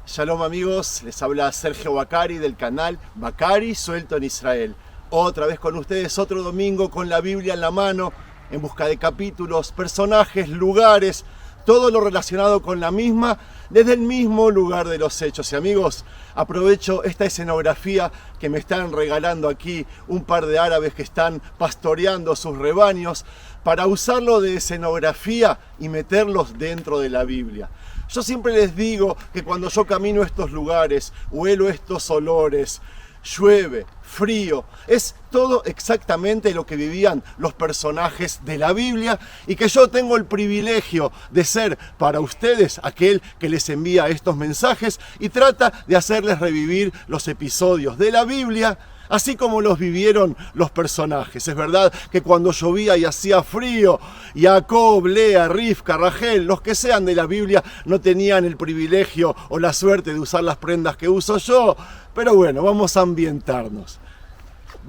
Shalom amigos, les habla Sergio Bacari del canal Bacari Suelto en Israel. Otra vez con ustedes, otro domingo con la Biblia en la mano, en busca de capítulos, personajes, lugares, todo lo relacionado con la misma, desde el mismo lugar de los hechos. Y amigos, aprovecho esta escenografía que me están regalando aquí un par de árabes que están pastoreando sus rebaños para usarlo de escenografía y meterlos dentro de la Biblia. Yo siempre les digo que cuando yo camino a estos lugares, huelo estos olores, llueve, frío, es todo exactamente lo que vivían los personajes de la Biblia y que yo tengo el privilegio de ser para ustedes aquel que les envía estos mensajes y trata de hacerles revivir los episodios de la Biblia así como los vivieron los personajes. Es verdad que cuando llovía y hacía frío, Jacob, Lea, Rivka, Rachel, los que sean de la Biblia, no tenían el privilegio o la suerte de usar las prendas que uso yo. Pero bueno, vamos a ambientarnos.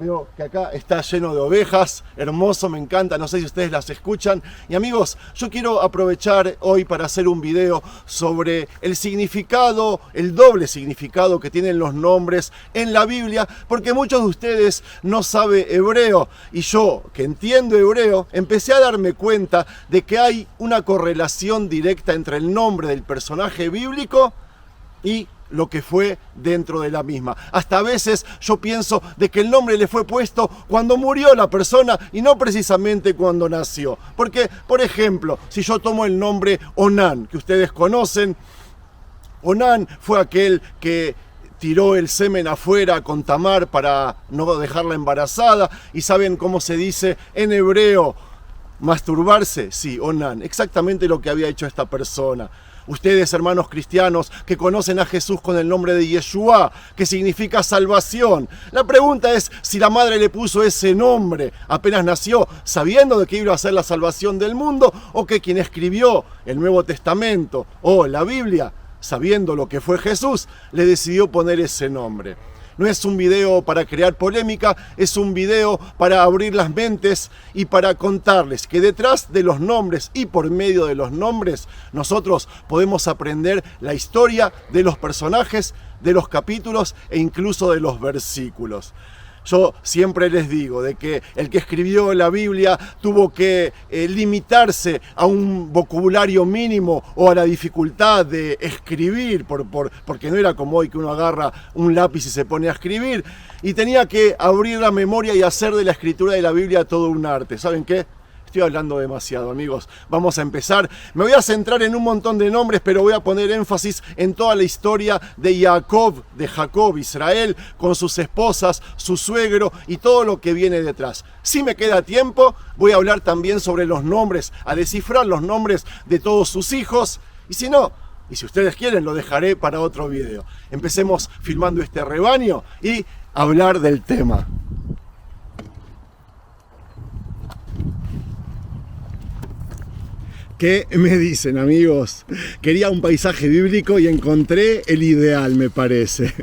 Veo que acá está lleno de ovejas, hermoso, me encanta, no sé si ustedes las escuchan. Y amigos, yo quiero aprovechar hoy para hacer un video sobre el significado, el doble significado que tienen los nombres en la Biblia, porque muchos de ustedes no saben hebreo. Y yo, que entiendo hebreo, empecé a darme cuenta de que hay una correlación directa entre el nombre del personaje bíblico y lo que fue dentro de la misma. Hasta a veces yo pienso de que el nombre le fue puesto cuando murió la persona y no precisamente cuando nació. Porque, por ejemplo, si yo tomo el nombre Onán, que ustedes conocen, Onán fue aquel que tiró el semen afuera con Tamar para no dejarla embarazada. ¿Y saben cómo se dice en hebreo masturbarse? Sí, Onán, exactamente lo que había hecho esta persona. Ustedes, hermanos cristianos, que conocen a Jesús con el nombre de Yeshua, que significa salvación. La pregunta es si la madre le puso ese nombre apenas nació, sabiendo de que iba a ser la salvación del mundo, o que quien escribió el Nuevo Testamento o la Biblia, sabiendo lo que fue Jesús, le decidió poner ese nombre. No es un video para crear polémica, es un video para abrir las mentes y para contarles que detrás de los nombres y por medio de los nombres nosotros podemos aprender la historia de los personajes, de los capítulos e incluso de los versículos. Yo siempre les digo de que el que escribió la Biblia tuvo que limitarse a un vocabulario mínimo o a la dificultad de escribir, porque no era como hoy que uno agarra un lápiz y se pone a escribir, y tenía que abrir la memoria y hacer de la escritura de la Biblia todo un arte. ¿Saben qué? Estoy hablando demasiado, amigos. Vamos a empezar. Me voy a centrar en un montón de nombres, pero voy a poner énfasis en toda la historia de Jacob, Israel, con sus esposas, su suegro y todo lo que viene detrás. Si me queda tiempo, voy a hablar también sobre los nombres, a descifrar los nombres de todos sus hijos. Y si no, y si ustedes quieren, lo dejaré para otro video. Empecemos filmando este rebaño y hablar del tema. ¿Qué me dicen, amigos? Quería un paisaje bíblico y encontré el ideal, me parece.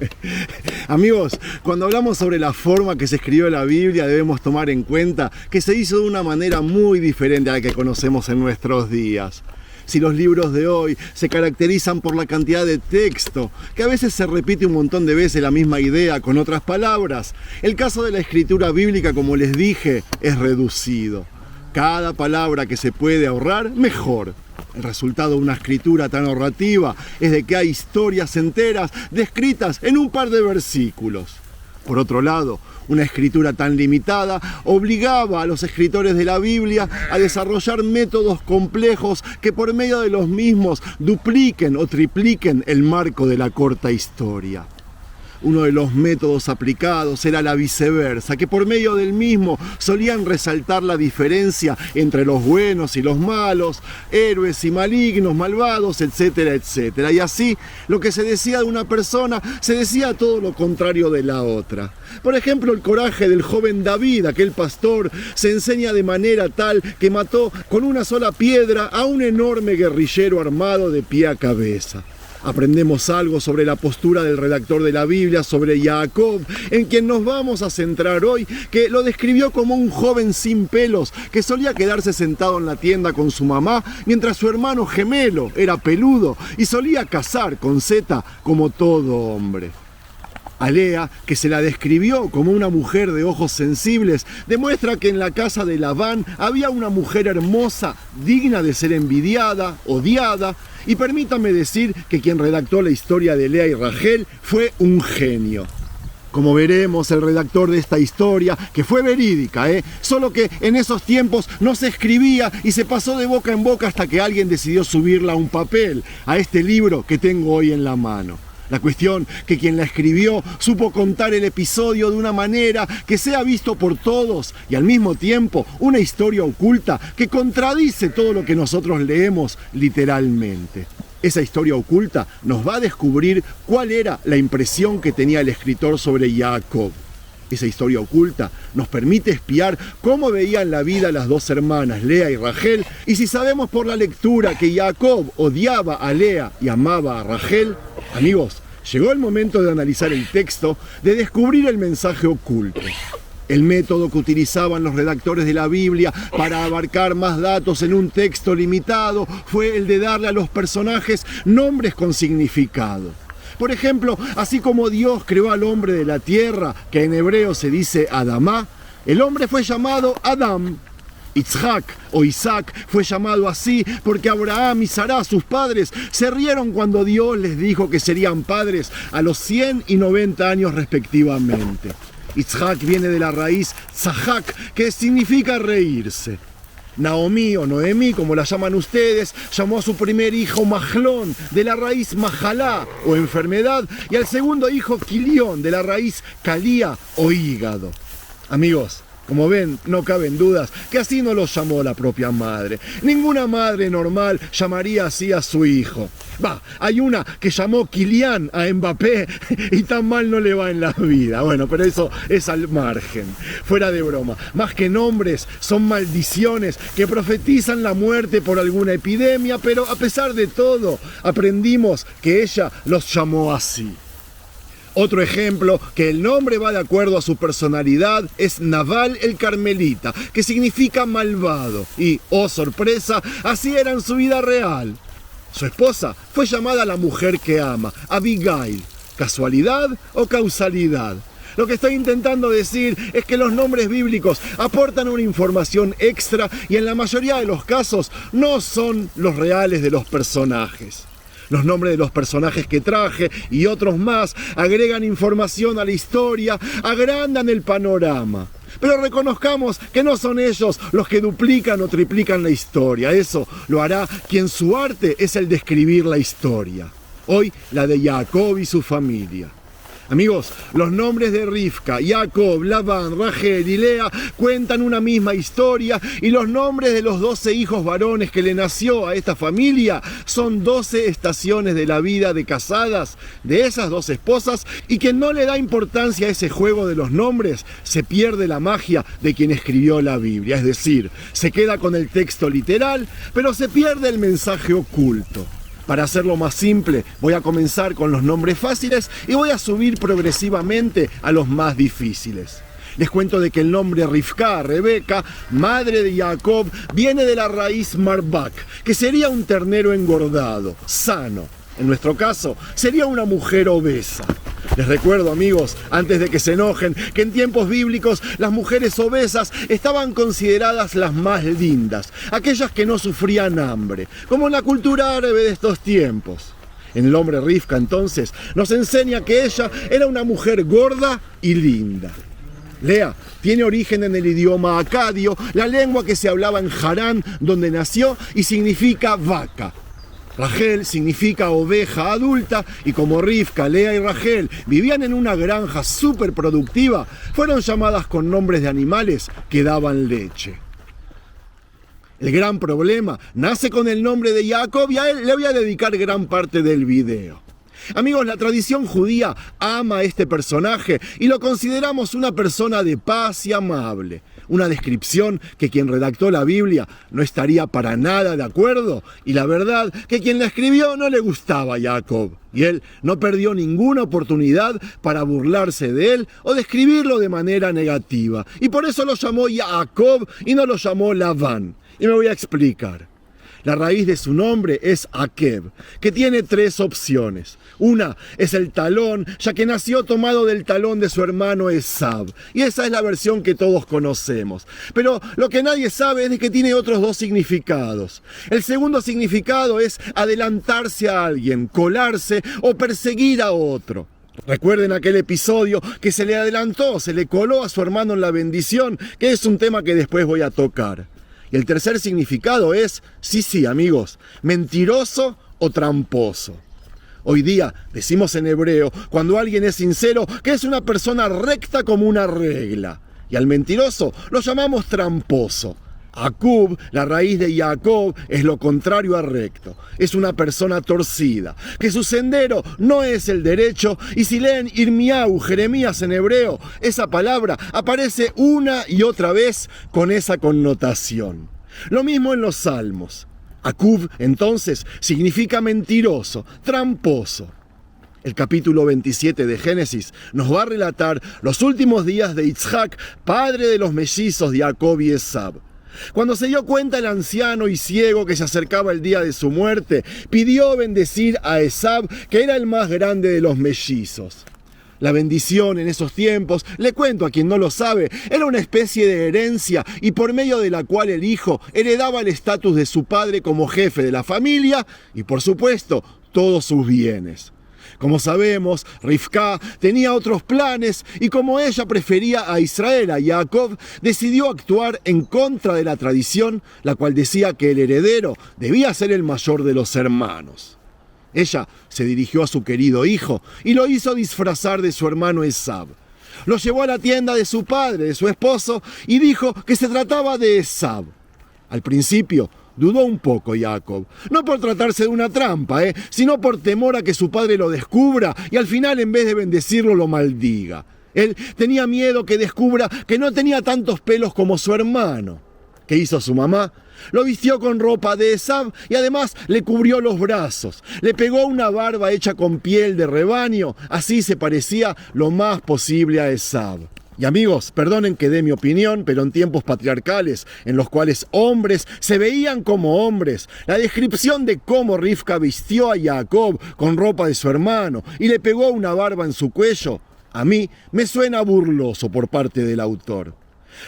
Amigos, cuando hablamos sobre la forma que se escribió la Biblia, debemos tomar en cuenta que se hizo de una manera muy diferente a la que conocemos en nuestros días. Si los libros de hoy se caracterizan por la cantidad de texto, que a veces se repite un montón de veces la misma idea con otras palabras, el caso de la escritura bíblica, como les dije, es reducido. Cada palabra que se puede ahorrar, mejor. El resultado de una escritura tan ahorrativa es de que hay historias enteras descritas en un par de versículos. Por otro lado, una escritura tan limitada obligaba a los escritores de la Biblia a desarrollar métodos complejos que por medio de los mismos dupliquen o tripliquen el marco de la corta historia. Uno de los métodos aplicados era la viceversa, que por medio del mismo solían resaltar la diferencia entre los buenos y los malos, héroes y malignos, malvados, etcétera, etcétera. Y así, lo que se decía de una persona, se decía todo lo contrario de la otra. Por ejemplo, el coraje del joven David, aquel pastor, se enseña de manera tal que mató con una sola piedra a un enorme guerrillero armado de pie a cabeza. aprendemos algo sobre la postura del redactor de la Biblia, sobre Jacob, en quien nos vamos a centrar hoy, que lo describió como un joven sin pelos, que solía quedarse sentado en la tienda con su mamá, mientras su hermano gemelo era peludo y solía cazar con seta como todo hombre. A Lea, que se la describió como una mujer de ojos sensibles, demuestra que en la casa de Labán había una mujer hermosa, digna de ser envidiada, odiada, y permítame decir que quien redactó la historia de Lea y Rachel fue un genio. Como veremos, el redactor de esta historia, que fue verídica, solo que en esos tiempos no se escribía y se pasó de boca en boca hasta que alguien decidió subirla a un papel, a este libro que tengo hoy en la mano. La cuestión que quien la escribió supo contar el episodio de una manera que sea visto por todos y al mismo tiempo una historia oculta que contradice todo lo que nosotros leemos literalmente. Esa historia oculta nos va a descubrir cuál era la impresión que tenía el escritor sobre Jacob. Esa historia oculta nos permite espiar cómo veían la vida las dos hermanas, Lea y Rachel, y si sabemos por la lectura que Jacob odiaba a Lea y amaba a Rachel, amigos, llegó el momento de analizar el texto, de descubrir el mensaje oculto. El método que utilizaban los redactores de la Biblia para abarcar más datos en un texto limitado fue el de darle a los personajes nombres con significado. Por ejemplo, así como Dios creó al hombre de la tierra, que en hebreo se dice Adamá, el hombre fue llamado Adam. Isaac o Isaac fue llamado así porque Abraham y Sará, sus padres, se rieron cuando Dios les dijo que serían padres a los 100 y 90 años respectivamente. Isaac viene de la raíz tzahak, que significa reírse. Naomi o Noemí, como la llaman ustedes, llamó a su primer hijo Mahlón, de la raíz Mahalá o enfermedad, y al segundo hijo Kilión, de la raíz Calía o hígado. Amigos, como ven, no caben dudas que así no los llamó la propia madre. Ninguna madre normal llamaría así a su hijo. Hay una que llamó Kylian a Mbappé y tan mal no le va en la vida. Bueno, pero eso es al margen. Fuera de broma, más que nombres, son maldiciones que profetizan la muerte por alguna epidemia, pero a pesar de todo, aprendimos que ella los llamó así. Otro ejemplo, que el nombre va de acuerdo a su personalidad, es Nabal el Carmelita, que significa malvado. Y, oh sorpresa, así era en su vida real. Su esposa fue llamada la mujer que ama, Abigail. ¿Casualidad o causalidad? Lo que estoy intentando decir es que los nombres bíblicos aportan una información extra y en la mayoría de los casos no son los reales de los personajes. Los nombres de los personajes que traje y otros más agregan información a la historia, agrandan el panorama. Pero reconozcamos que no son ellos los que duplican o triplican la historia. Eso lo hará quien su arte es el de escribir la historia. Hoy la de Jacob y su familia. Amigos, los nombres de Rivka, Jacob, Labán, Rachel y Lea cuentan una misma historia y los nombres de los 12 hijos varones que le nació a esta familia son 12 estaciones de la vida de casadas de esas dos esposas, y quien no le da importancia a ese juego de los nombres se pierde la magia de quien escribió la Biblia, es decir, se queda con el texto literal, pero se pierde el mensaje oculto. Para hacerlo más simple, voy a comenzar con los nombres fáciles y voy a subir progresivamente a los más difíciles. Les cuento de que el nombre Rivka, Rebeca, madre de Jacob, viene de la raíz Marbak, que sería un ternero engordado, sano. En nuestro caso, sería una mujer obesa. Les recuerdo, amigos, antes de que se enojen, que en tiempos bíblicos las mujeres obesas estaban consideradas las más lindas, aquellas que no sufrían hambre, como en la cultura árabe de estos tiempos. El nombre Rivka, entonces, nos enseña que ella era una mujer gorda y linda. Lea tiene origen en el idioma acadio, la lengua que se hablaba en Harán, donde nació, y significa vaca. Rachel significa oveja adulta, y como Rivka, Lea y Rachel vivían en una granja súper productiva, fueron llamadas con nombres de animales que daban leche. El gran problema nace con el nombre de Jacob y a él le voy a dedicar gran parte del video. Amigos, la tradición judía ama a este personaje y lo consideramos una persona de paz y amable. una descripción que quien redactó la Biblia no estaría para nada de acuerdo, y la verdad que quien la escribió no le gustaba a Jacob, y él no perdió ninguna oportunidad para burlarse de él o describirlo de manera negativa, y por eso lo llamó Jacob y no lo llamó Labán. Y me voy a explicar. La raíz de su nombre es Akeb, que tiene 3 opciones. Una es el talón, ya que nació tomado del talón de su hermano Esab. Y esa es la versión que todos conocemos. Pero lo que nadie sabe es de que tiene otros 2 significados. El segundo significado es adelantarse a alguien, colarse o perseguir a otro. Recuerden aquel episodio que se le adelantó, se le coló a su hermano en la bendición, que es un tema que después voy a tocar. Y el tercer significado es, sí amigos, mentiroso o tramposo. Hoy día decimos en hebreo, cuando alguien es sincero, que es una persona recta como una regla. Y al mentiroso lo llamamos tramposo. Akub, la raíz de Jacob, es lo contrario a recto. Es una persona torcida, que su sendero no es el derecho, y si leen Irmiau, Jeremías en hebreo, esa palabra aparece una y otra vez con esa connotación. Lo mismo en los Salmos. Akub, entonces, significa mentiroso, tramposo. El capítulo 27 de Génesis nos va a relatar los últimos días de Isaac, padre de los mellizos de Jacob y Esab. Cuando se dio cuenta el anciano y ciego que se acercaba el día de su muerte, pidió bendecir a Esab, que era el más grande de los mellizos. La bendición en esos tiempos, le cuento a quien no lo sabe, era una especie de herencia y por medio de la cual el hijo heredaba el estatus de su padre como jefe de la familia y, por supuesto, todos sus bienes. Como sabemos, Rivka tenía otros planes y como ella prefería a Israel, a Jacob, decidió actuar en contra de la tradición, la cual decía que el heredero debía ser el mayor de los hermanos. Ella se dirigió a su querido hijo y lo hizo disfrazar de su hermano Esab. Lo llevó a la tienda de su padre, de su esposo, y dijo que se trataba de Esab. Al principio, dudó un poco Jacob, no por tratarse de una trampa, sino por temor a que su padre lo descubra y al final en vez de bendecirlo lo maldiga. Él tenía miedo que descubra que no tenía tantos pelos como su hermano. ¿Qué hizo su mamá? Lo vistió con ropa de Esab y además le cubrió los brazos. Le pegó una barba hecha con piel de rebaño, así se parecía lo más posible a Esab. Y amigos, perdonen que dé mi opinión, pero en tiempos patriarcales, en los cuales hombres se veían como hombres, la descripción de cómo Rivka vistió a Jacob con ropa de su hermano y le pegó una barba en su cuello, a mí me suena burloso por parte del autor.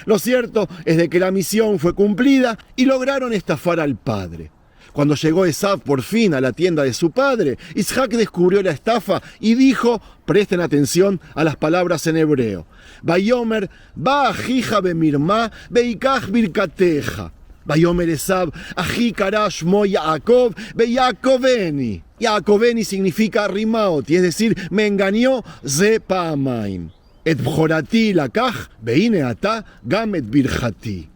Lo cierto es de que la misión fue cumplida y lograron estafar al padre. Cuando llegó Esab por fin a la tienda de su padre, Isaac descubrió la estafa y dijo, presten atención a las palabras en hebreo, Vayomer, ba ajija bemirma, beikach birkateja. Vayomer Esab, ají karash mo Jacob, beyacoveni. Jacobeni significa rimaoti, es decir, me engañó ze paamaim. Et bjorati lakach, beine ata, gam et birjati.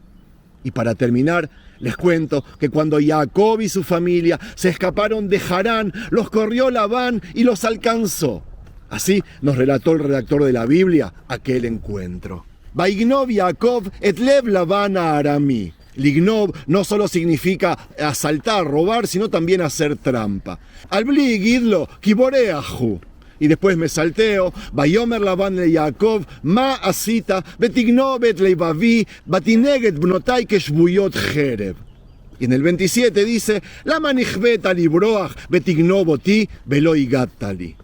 Y para terminar, les cuento que cuando Jacob y su familia se escaparon de Harán, los corrió Labán y los alcanzó. Así nos relató el redactor de la Biblia aquel encuentro. Vaignov Jacob et lev Labán a Aramí. Lignov no solo significa asaltar, robar, sino también hacer trampa. Albli gidlo kiboreahu. Y después me salteo, Vayomer Labán le Jacob, ma asita, betignov et leivavi, batineget bnotai keshbuyot jereb. Y en el 27 dice, lama nichbet alibroach, betignov oti, velo igattali.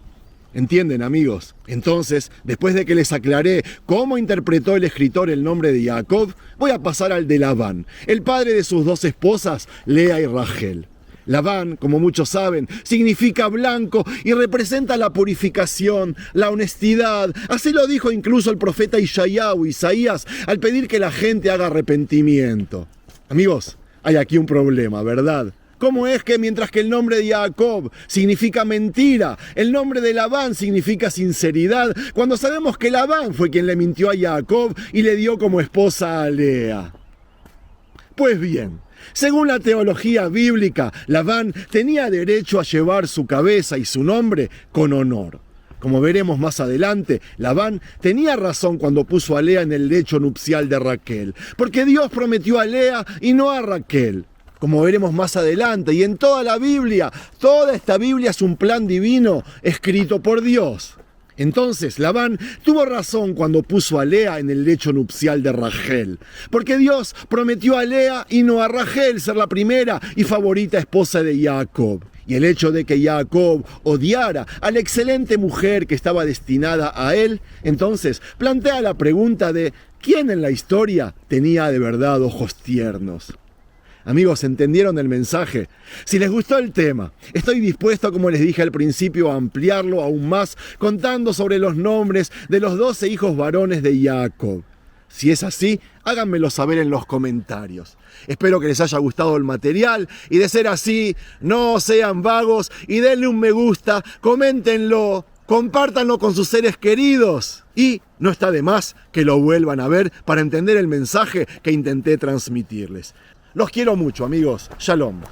¿Entienden, amigos? Entonces, después de que les aclaré cómo interpretó el escritor el nombre de Jacob, voy a pasar al de Labán, el padre de sus 2 esposas, Lea y Rachel. Labán, como muchos saben, significa blanco y representa la purificación, la honestidad. Así lo dijo incluso el profeta Isaías al pedir que la gente haga arrepentimiento. Amigos, hay aquí un problema, ¿verdad? ¿Cómo es que mientras que el nombre de Jacob significa mentira, el nombre de Labán significa sinceridad, cuando sabemos que Labán fue quien le mintió a Jacob y le dio como esposa a Lea? Pues bien, según la teología bíblica, Labán tenía derecho a llevar su cabeza y su nombre con honor. Como veremos más adelante, Labán tenía razón cuando puso a Lea en el lecho nupcial de Raquel, porque Dios prometió a Lea y no a Raquel. Como veremos más adelante, y en toda la Biblia, toda esta Biblia es un plan divino escrito por Dios. Entonces Labán tuvo razón cuando puso a Lea en el lecho nupcial de Rachel, porque Dios prometió a Lea y no a Rachel ser la primera y favorita esposa de Jacob. Y el hecho de que Jacob odiara a la excelente mujer que estaba destinada a él, entonces plantea la pregunta de ¿quién en la historia tenía de verdad ojos tiernos? Amigos, ¿entendieron el mensaje? Si les gustó el tema, estoy dispuesto, como les dije al principio, a ampliarlo aún más, contando sobre los nombres de los 12 hijos varones de Jacob. Si es así, háganmelo saber en los comentarios. Espero que les haya gustado el material y de ser así, no sean vagos y denle un me gusta, coméntenlo, compártanlo con sus seres queridos. Y no está de más que lo vuelvan a ver para entender el mensaje que intenté transmitirles. Los quiero mucho, amigos. Shalom.